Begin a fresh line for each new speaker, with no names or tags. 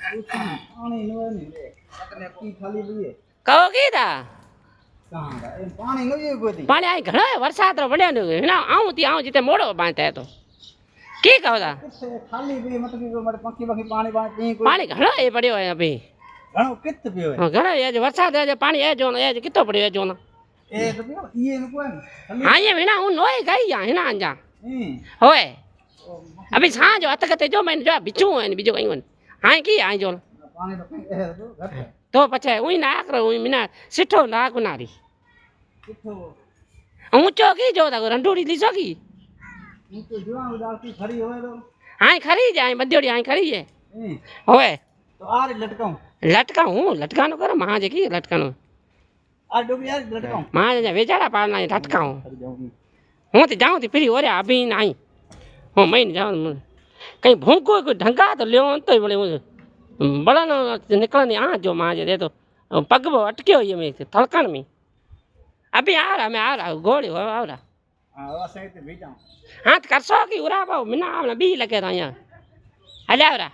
पानी नो नहीं रे सकने की खाली लिए
કહો કીધા
कहां का ए पानी नो ये गोदी
પાણી આ ઘણો વરસાદ રો પડ્યો ને એના આવું જીતે મોડો બાંધે તો કી કહો તા
किथे खाली भी मतलब कि मारे पक्की पक्की पानी पानी पी कोई
પાણી ઘણો એ પડ્યો હે અભી
घणो कित पियो है
ઘણો એ વરસાદ એ પાણી એ જો એ કિતો પડ્યો એ જો ના
ए तो पियो ये न कोई खाली
હા એ વિના હું નોય ગઈ યા હિના અંજા હોય અભી સાંજો અતકતે જો મેં જો બીજું હોય ને બીજું કઈ હોય હા કી આ જો
पानी तो कहीं है तो घर पे
તો પછી હું નાક રો હું મિના સિઠો નાક નારી
किथो
ઊંચો કી જો તા રંડોડી લીસો કી
હું તો જોવા ઉદાર की खरी होए तो
હા ખરી જાય બંદોડી હા ખરી છે
ए
હોય
तो आ रे लटकाऊं
લટકા હું લટકાનું કરો માં જે કી લટકાનું
आ डोबी यार लटकाऊं
માં જે વેચાડા પાડના લટકાઉં
खरी जाऊंगी
હું તો જાઉં થી ફરી ઓરે અભી નહીં હું મઈને જાઉં કઈ ભૂંકો કોઈ ઢંગા તો લેવો તો વળે હું બળાનો નીકળની આ જો માં જે દે તો પગબો અટક્યો ये में थलकण में अभी आ रहा मैं आ रहा गोली हो आ रहा
हां वो सही ते भेजाऊं
हाथ कर सो की उरा पाओ मिना आमना बी लगे रहा यहाँ हले आ रहा